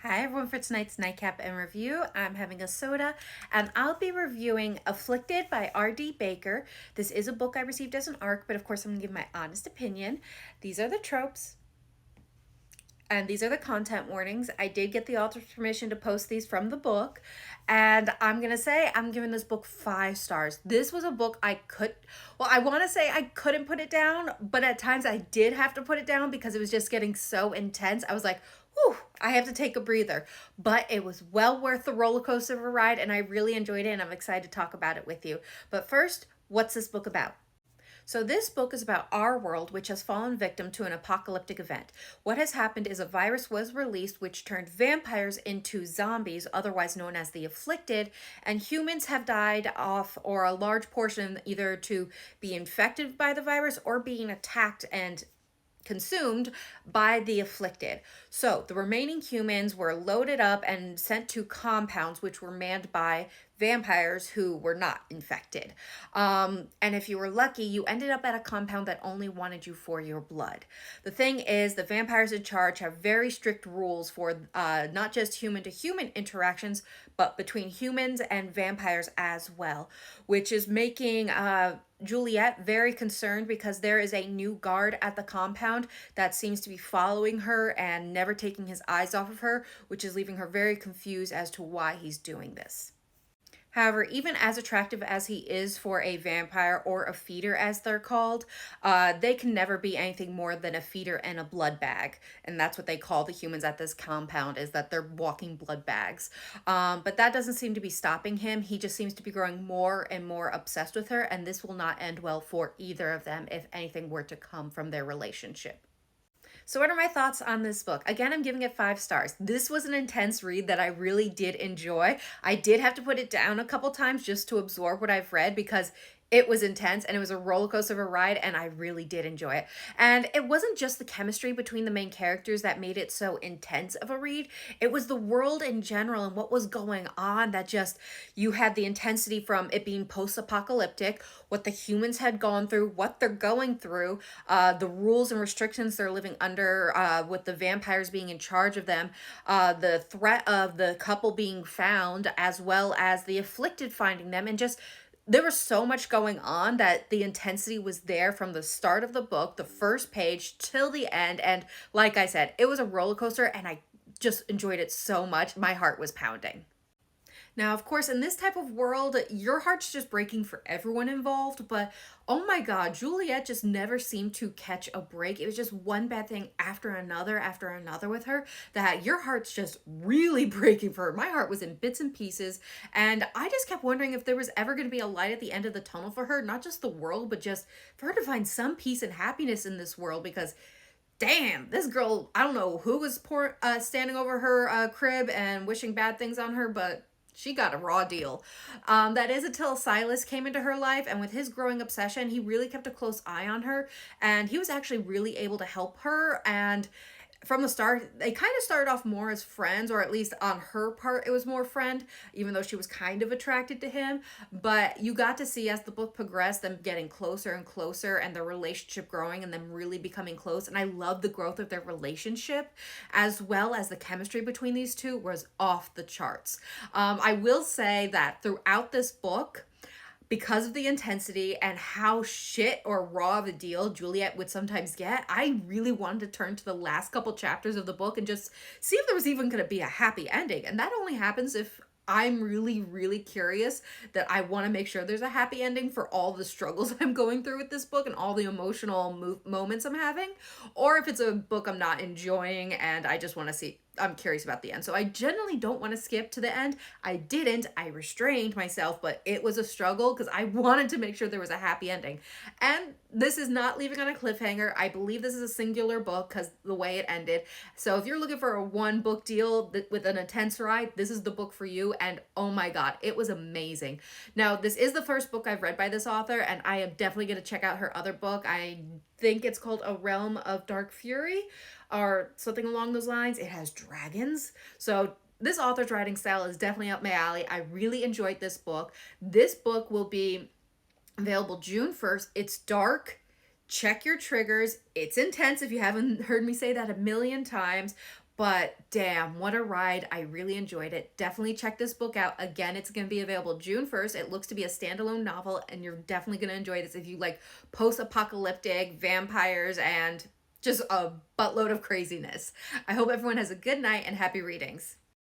Hi everyone, for tonight's Nightcap and review, I'm having a soda and I'll be reviewing Afflicted by R.D. Baker. This is a book I received as an ARC, but of course I'm going to give my honest opinion. These are the tropes and these are the content warnings. I did get the author's permission to post these from the book, and I'm going to say I'm giving this book 5 stars. This was a book I want to say I couldn't put it down, but at times I did have to put it down because it was just getting so intense. I was like, whew, I have to take a breather. But it was well worth the roller coaster of a ride, and I really enjoyed it, and I'm excited to talk about it with you. But first, what's this book about? So this book is about our world, which has fallen victim to an apocalyptic event. What has happened is a virus was released which turned vampires into zombies, otherwise known as the Afflicted, and humans have died off, or a large portion, either to be infected by the virus or being attacked and consumed by the Afflicted. So the remaining humans were loaded up and sent to compounds which were manned by vampires who were not infected. And if you were lucky, you ended up at a compound that only wanted you for your blood. The thing is, the vampires in charge have very strict rules for not just human to human interactions, but between humans and vampires as well, which is making Juliet very concerned because there is a new guard at the compound that seems to be following her and never taking his eyes off of her, which is leaving her very confused as to why he's doing this. However, even as attractive as he is for a vampire, or a feeder as they're called, they can never be anything more than a feeder and a blood bag. And that's what they call the humans at this compound, is that they're walking blood bags. But that doesn't seem to be stopping him. He just seems to be growing more and more obsessed with her, and this will not end well for either of them if anything were to come from their relationship. So what are my thoughts on this book? Again, I'm giving it 5 stars. This was an intense read that I really did enjoy. I did have to put it down a couple times just to absorb what I've read because it was intense and it was a roller coaster of a ride, and I really did enjoy it. And it wasn't just the chemistry between the main characters that made it so intense of a read. It was the world in general and what was going on that just, you had the intensity from it being post-apocalyptic, what the humans had gone through, what they're going through, the rules and restrictions they're living under, with the vampires being in charge of them, the threat of the couple being found, as well as the Afflicted finding them, and just there was so much going on that the intensity was there from the start of the book, the first page, till the end. And like I said, it was a roller coaster, and I just enjoyed it so much. My heart was pounding. Now, of course, in this type of world, your heart's just breaking for everyone involved, but oh my God, Juliet just never seemed to catch a break. It was just one bad thing after another with her, that your heart's just really breaking for her. My heart was in bits and pieces, and I just kept wondering if there was ever going to be a light at the end of the tunnel for her, not just the world, but just for her to find some peace and happiness in this world, because damn, this girl, I don't know who was standing over her crib and wishing bad things on her, but she got a raw deal. That is until Silas came into her life, and with his growing obsession, he really kept a close eye on her, and he was actually really able to help her. And from the start, they kind of started off more as friends, or at least on her part, it was more friend, even though she was kind of attracted to him. But you got to see as the book progressed, them getting closer and closer, and their relationship growing, and them really becoming close. And I love the growth of their relationship, as well as the chemistry between these two was off the charts. I will say that throughout this book, because of the intensity and how shit or raw of a deal Juliet would sometimes get, I really wanted to turn to the last couple chapters of the book and just see if there was even going to be a happy ending. And that only happens if I'm really, really curious, that I want to make sure there's a happy ending for all the struggles I'm going through with this book and all the emotional moments I'm having, or if it's a book I'm not enjoying and I just want to see, I'm curious about the end. So I generally don't want to skip to the end. I didn't. I restrained myself, but it was a struggle because I wanted to make sure there was a happy ending. And this is not leaving on a cliffhanger. I believe this is a singular book because the way it ended. So if you're looking for a one book deal with an intense ride, this is the book for you. And oh my God, it was amazing. Now, this is the first book I've read by this author, and I am definitely going to check out her other book. I think it's called A Realm of Dark Fury or something along those lines. It has dragons. So this author's writing style is definitely up my alley. I really enjoyed this book. This book will be available June 1st. It's dark. Check your triggers. It's intense if you haven't heard me say that a million times. But damn, what a ride. I really enjoyed it. Definitely check this book out. Again, it's going to be available June 1st. It looks to be a standalone novel, and you're definitely going to enjoy this if you like post-apocalyptic vampires and just a buttload of craziness. I hope everyone has a good night and happy readings.